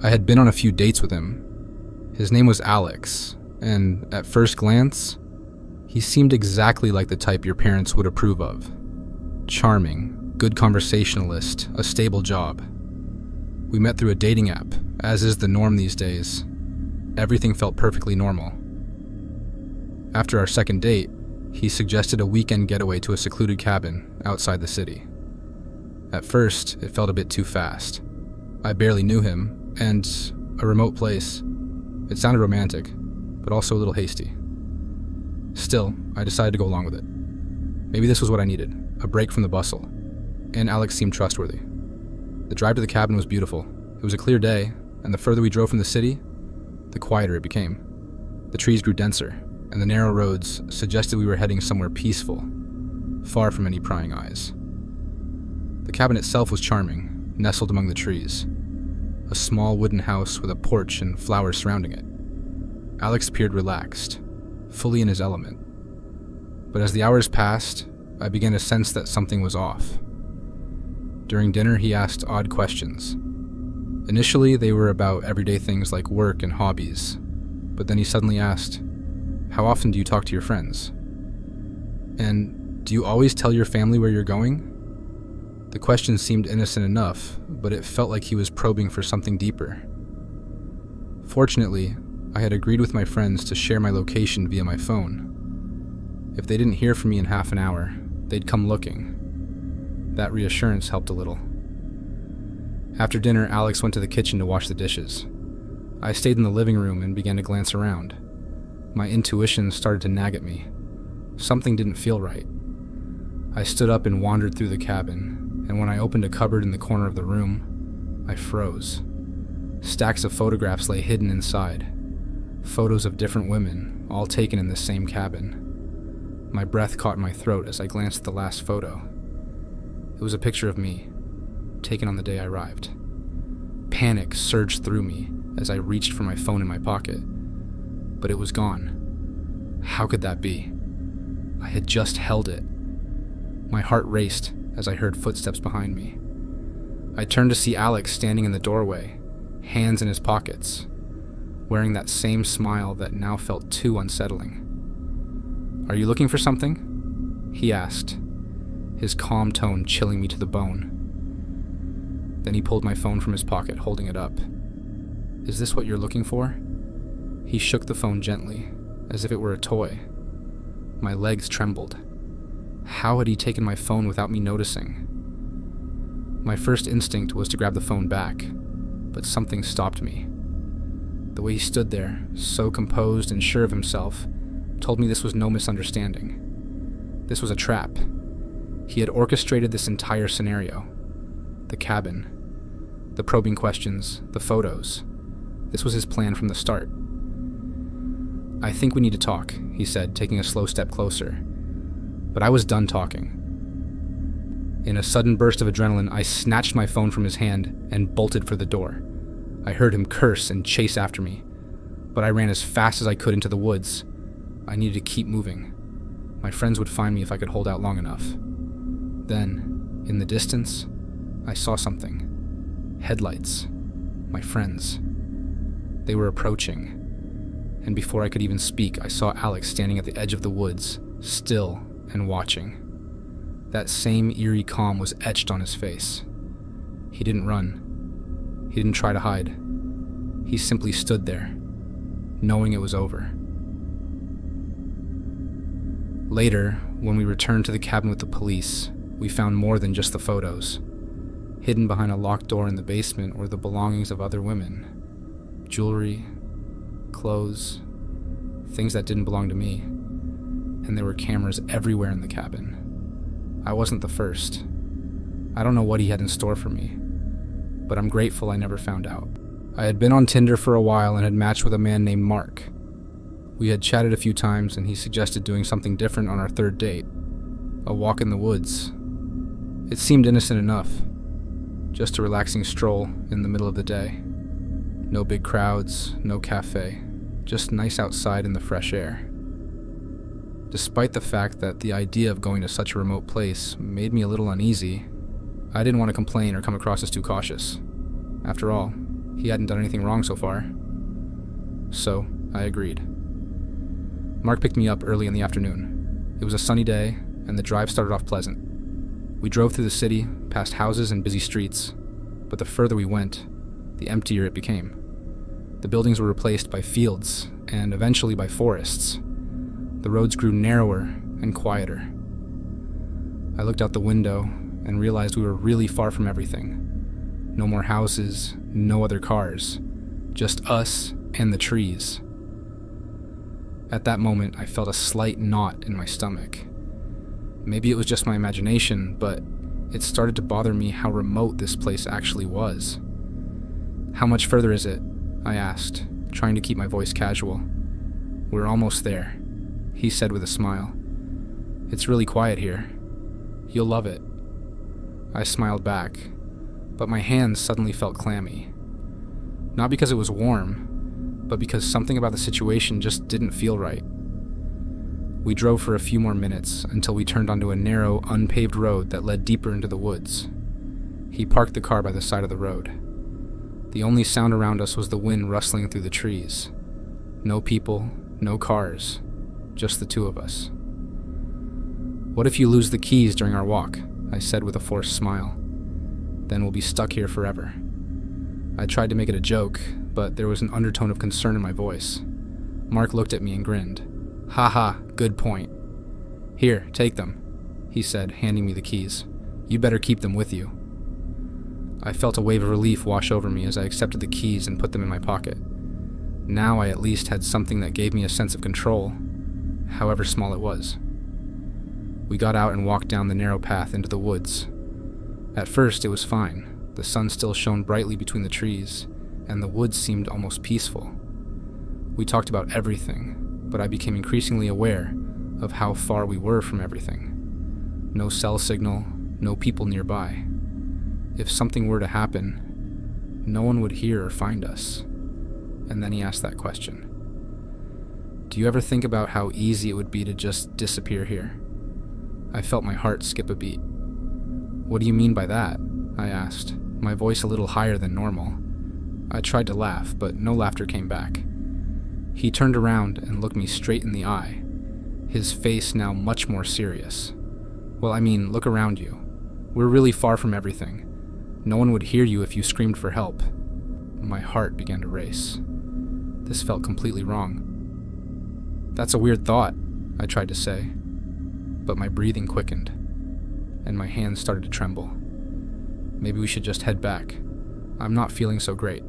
I had been on a few dates with him. His name was Alex, and at first glance, he seemed exactly like the type your parents would approve of. Charming, good conversationalist, a stable job. We met through a dating app, as is the norm these days. Everything felt perfectly normal. After our second date, he suggested a weekend getaway to a secluded cabin outside the city. At first, it felt a bit too fast. I barely knew him, and a remote place. It sounded romantic, but also a little hasty. Still, I decided to go along with it. Maybe this was what I needed, a break from the bustle, and Alex seemed trustworthy. The drive to the cabin was beautiful. It was a clear day, and the further we drove from the city, the quieter it became. The trees grew denser, and the narrow roads suggested we were heading somewhere peaceful, far from any prying eyes. The cabin itself was charming, nestled among the trees. A small wooden house with a porch and flowers surrounding it. Alex appeared relaxed, fully in his element. But as the hours passed, I began to sense that something was off. During dinner, he asked odd questions. Initially, they were about everyday things like work and hobbies, but then he suddenly asked, "How often do you talk to your friends? And do you always tell your family where you're going?" The question seemed innocent enough, but it felt like he was probing for something deeper. Fortunately, I had agreed with my friends to share my location via my phone. If they didn't hear from me in half an hour, they'd come looking. That reassurance helped a little. After dinner, Alex went to the kitchen to wash the dishes. I stayed in the living room and began to glance around. My intuition started to nag at me. Something didn't feel right. I stood up and wandered through the cabin, and when I opened a cupboard in the corner of the room, I froze. Stacks of photographs lay hidden inside. Photos of different women, all taken in the same cabin. My breath caught in my throat as I glanced at the last photo. It was a picture of me, taken on the day I arrived. Panic surged through me as I reached for my phone in my pocket, but it was gone. How could that be? I had just held it. My heart raced as I heard footsteps behind me. I turned to see Alex standing in the doorway, hands in his pockets, wearing that same smile that now felt too unsettling. "Are you looking for something?" he asked, his calm tone chilling me to the bone. Then he pulled my phone from his pocket, holding it up. "Is this what you're looking for?" He shook the phone gently, as if it were a toy. My legs trembled. How had he taken my phone without me noticing? My first instinct was to grab the phone back, but something stopped me. The way he stood there, so composed and sure of himself, told me this was no misunderstanding. This was a trap. He had orchestrated this entire scenario. The cabin, the probing questions, the photos. This was his plan from the start. "I think we need to talk," he said, taking a slow step closer. But I was done talking. In a sudden burst of adrenaline, I snatched my phone from his hand and bolted for the door. I heard him curse and chase after me, but I ran as fast as I could into the woods. I needed to keep moving. My friends would find me if I could hold out long enough. Then, in the distance, I saw something. Headlights. My friends. They were approaching. And before I could even speak, I saw Alex standing at the edge of the woods, still and watching. That same eerie calm was etched on his face. He didn't run. He didn't try to hide. He simply stood there, knowing it was over. Later, when we returned to the cabin with the police, we found more than just the photos. Hidden behind a locked door in the basement were the belongings of other women. Jewelry, clothes, things that didn't belong to me. And there were cameras everywhere in the cabin. I wasn't the first. I don't know what he had in store for me, but I'm grateful I never found out. I had been on Tinder for a while and had matched with a man named Mark. We had chatted a few times and he suggested doing something different on our third date. A walk in the woods. It seemed innocent enough. Just a relaxing stroll in the middle of the day. No big crowds, no cafe. Just nice outside in the fresh air. Despite the fact that the idea of going to such a remote place made me a little uneasy, I didn't want to complain or come across as too cautious. After all, He hadn't done anything wrong so far. So, I agreed. Mark picked me up early in the afternoon. It was a sunny day, and the drive started off pleasant. We drove through the city, past houses and busy streets, but the further we went, the emptier it became. The buildings were replaced by fields, and eventually by forests. The roads grew narrower and quieter. I looked out the window and realized we were really far from everything. No more houses, no other cars, just us and the trees. At that moment, I felt a slight knot in my stomach. Maybe it was just my imagination, but it started to bother me how remote this place actually was. "How much further is it?" I asked, trying to keep my voice casual. "We're almost there," he said with a smile. "It's really quiet here. You'll love it." I smiled back, but my hands suddenly felt clammy. Not because it was warm, but because something about the situation just didn't feel right. We drove for a few more minutes until we turned onto a narrow, unpaved road that led deeper into the woods. He parked the car by the side of the road. The only sound around us was the wind rustling through the trees. No people, no cars, just the two of us. "What if you lose the keys during our walk?" I said with a forced smile. "Then we'll be stuck here forever." I tried to make it a joke, but there was an undertone of concern in my voice. Mark looked at me and grinned. "Haha, good point. Here, take them," he said, handing me the keys. "You better keep them with you." I felt a wave of relief wash over me as I accepted the keys and put them in my pocket. Now I at least had something that gave me a sense of control, however small it was. We got out and walked down the narrow path into the woods. At first, it was fine. The sun still shone brightly between the trees, and the woods seemed almost peaceful. We talked about everything, but I became increasingly aware of how far we were from everything. No cell signal, no people nearby. If something were to happen, no one would hear or find us. And then he asked that question. "Do you ever think about how easy it would be to just disappear here?" I felt my heart skip a beat. "What do you mean by that?" I asked, my voice a little higher than normal. I tried to laugh, but no laughter came back. He turned around and looked me straight in the eye, his face now much more serious. "Well, I mean, look around you. We're really far from everything. No one would hear you if you screamed for help." My heart began to race. This felt completely wrong. "That's a weird thought," I tried to say, but my breathing quickened, and my hands started to tremble. "Maybe we should just head back. I'm not feeling so great."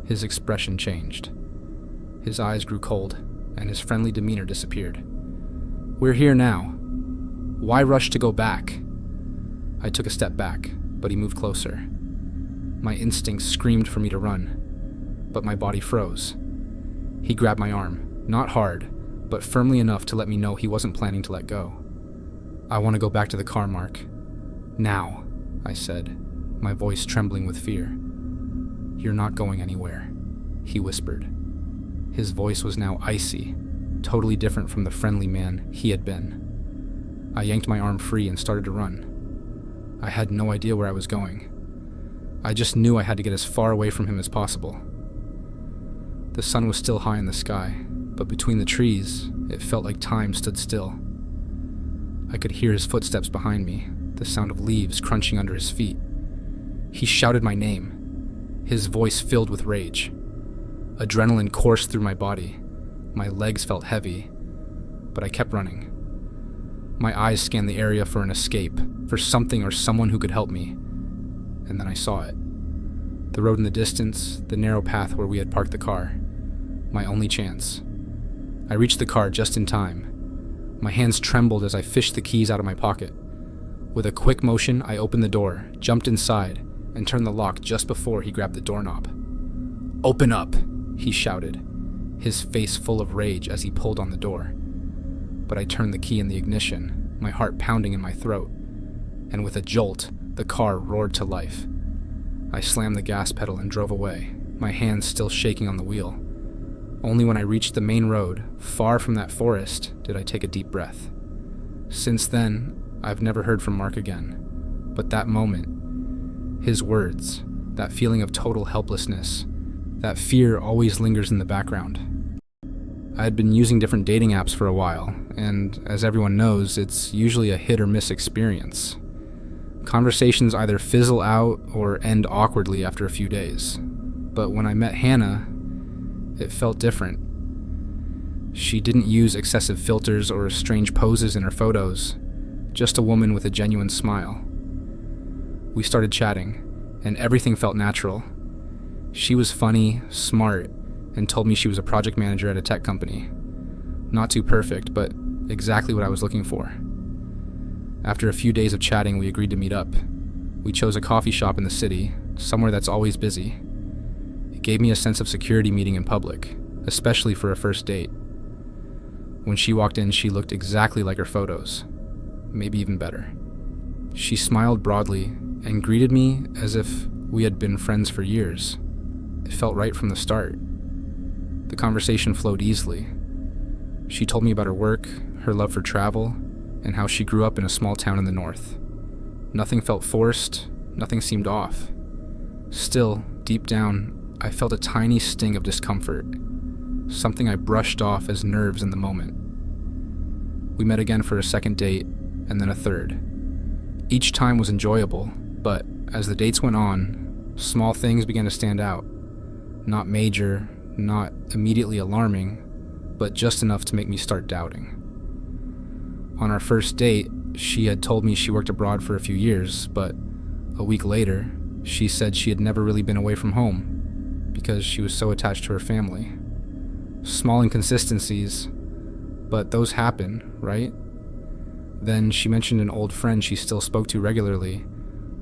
His expression changed. His eyes grew cold, and his friendly demeanor disappeared. "We're here now. Why rush to go back?" I took a step back, but he moved closer. My instincts screamed for me to run, but my body froze. He grabbed my arm, not hard, but firmly enough to let me know he wasn't planning to let go. "I want to go back to the car, Mark. Now," I said, my voice trembling with fear. "You're not going anywhere," he whispered. His voice was now icy, totally different from the friendly man he had been. I yanked my arm free and started to run. I had no idea where I was going. I just knew I had to get as far away from him as possible. The sun was still high in the sky, but between the trees, it felt like time stood still. I could hear his footsteps behind me, the sound of leaves crunching under his feet. He shouted my name, his voice filled with rage. Adrenaline coursed through my body. My legs felt heavy, but I kept running. My eyes scanned the area for an escape, for something or someone who could help me, and then I saw it. The road in the distance, the narrow path where we had parked the car. My only chance. I reached the car just in time. My hands trembled as I fished the keys out of my pocket. With a quick motion, I opened the door, jumped inside, and turned the lock just before he grabbed the doorknob. "Open up!" he shouted, his face full of rage as he pulled on the door. But I turned the key in the ignition, my heart pounding in my throat, and with a jolt, the car roared to life. I slammed the gas pedal and drove away, my hands still shaking on the wheel. Only when I reached the main road, far from that forest, did I take a deep breath. Since then, I've never heard from Mark again, but that moment, his words, that feeling of total helplessness. That fear always lingers in the background. I had been using different dating apps for a while, and as everyone knows, it's usually a hit or miss experience. Conversations either fizzle out or end awkwardly after a few days. But when I met Hannah, it felt different. She didn't use excessive filters or strange poses in her photos, just a woman with a genuine smile. We started chatting, and everything felt natural. She was funny, smart, and told me she was a project manager at a tech company. Not too perfect, but exactly what I was looking for. After a few days of chatting, we agreed to meet up. We chose a coffee shop in the city, somewhere that's always busy. It gave me a sense of security meeting in public, especially for a first date. When she walked in, she looked exactly like her photos, maybe even better. She smiled broadly and greeted me as if we had been friends for years. It felt right from the start. The conversation flowed easily. She told me about her work, her love for travel, and how she grew up in a small town in the north. Nothing felt forced, nothing seemed off. Still, deep down, I felt a tiny sting of discomfort, something I brushed off as nerves in the moment. We met again for a second date, and then a third. Each time was enjoyable, but as the dates went on, small things began to stand out. Not major, not immediately alarming, but just enough to make me start doubting. On our first date, she had told me she worked abroad for a few years, but a week later, she said she had never really been away from home because she was so attached to her family. Small inconsistencies, but those happen, right? Then she mentioned an old friend she still spoke to regularly,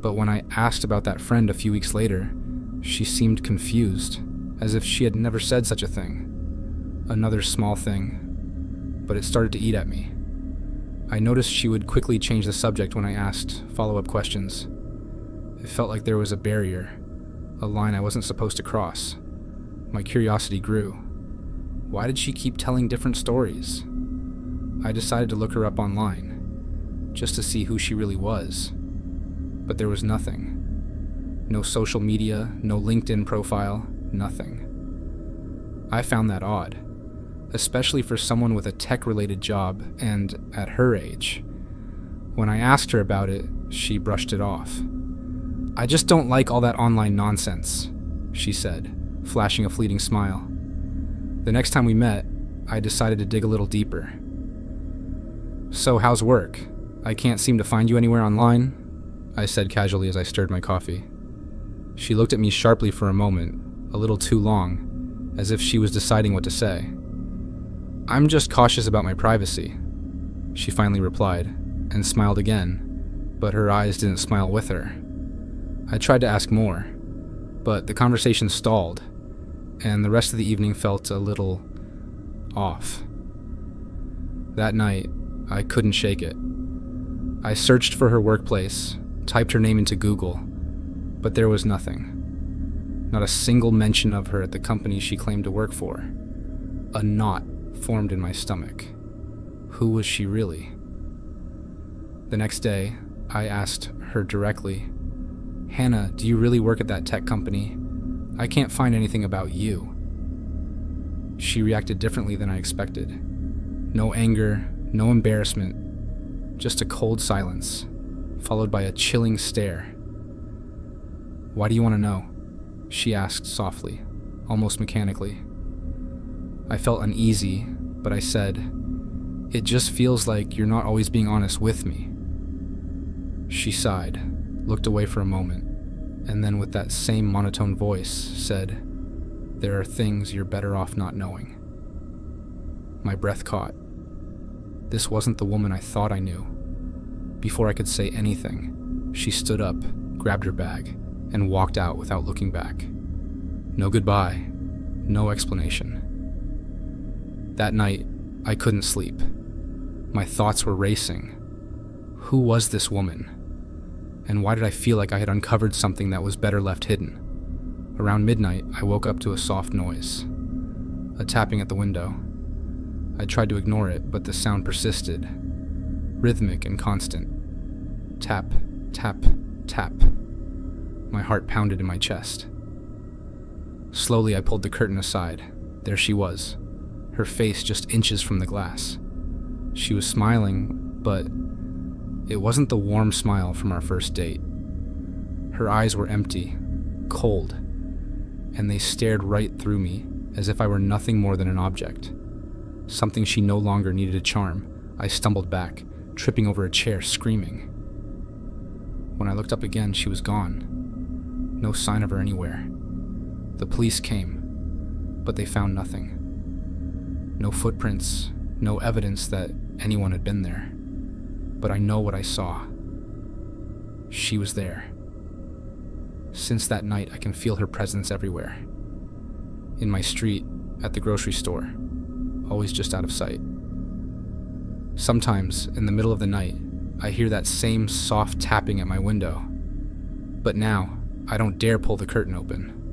but when I asked about that friend a few weeks later, she seemed confused, as if she had never said such a thing. Another small thing, but it started to eat at me. I noticed she would quickly change the subject when I asked follow-up questions. It felt like there was a barrier, a line I wasn't supposed to cross. My curiosity grew. Why did she keep telling different stories? I decided to look her up online, just to see who she really was. But there was nothing. No social media, no LinkedIn profile, nothing. I found that odd, especially for someone with a tech-related job and at her age. When I asked her about it, she brushed it off. "I just don't like all that online nonsense," she said, flashing a fleeting smile. The next time we met, I decided to dig a little deeper. "So how's work? I can't seem to find you anywhere online," I said casually as I stirred my coffee. She looked at me sharply for a moment, a little too long, as if she was deciding what to say. "I'm just cautious about my privacy," she finally replied, and smiled again, but her eyes didn't smile with her. I tried to ask more, but the conversation stalled, and the rest of the evening felt a little off. That night, I couldn't shake it. I searched for her workplace, typed her name into Google, but there was nothing. Not a single mention of her at the company she claimed to work for. A knot formed in my stomach. Who was she really? The next day, I asked her directly, "Hannah, do you really work at that tech company? I can't find anything about you." She reacted differently than I expected. No anger, no embarrassment, just a cold silence, followed by a chilling stare. "Why do you want to know?" she asked softly, almost mechanically. I felt uneasy, but I said, "It just feels like you're not always being honest with me." She sighed, looked away for a moment, and then with that same monotone voice said, "There are things you're better off not knowing." My breath caught. This wasn't the woman I thought I knew. Before I could say anything, she stood up, grabbed her bag, and walked out without looking back. No goodbye, no explanation. That night, I couldn't sleep. My thoughts were racing. Who was this woman? And why did I feel like I had uncovered something that was better left hidden? Around midnight, I woke up to a soft noise. A tapping at the window. I tried to ignore it, but the sound persisted. Rhythmic and constant. Tap, tap, tap. My heart pounded in my chest. Slowly, I pulled the curtain aside. There she was, her face just inches from the glass. She was smiling, but it wasn't the warm smile from our first date. Her eyes were empty, cold, and they stared right through me as if I were nothing more than an object. Something she no longer needed to charm. I stumbled back, tripping over a chair, screaming. When I looked up again, she was gone. No sign of her anywhere. The police came, but they found nothing. No footprints, no evidence that anyone had been there. But I know what I saw. She was there. Since that night, I can feel her presence everywhere. In my street, at the grocery store, always just out of sight. Sometimes, in the middle of the night, I hear that same soft tapping at my window. But now, I don't dare pull the curtain open.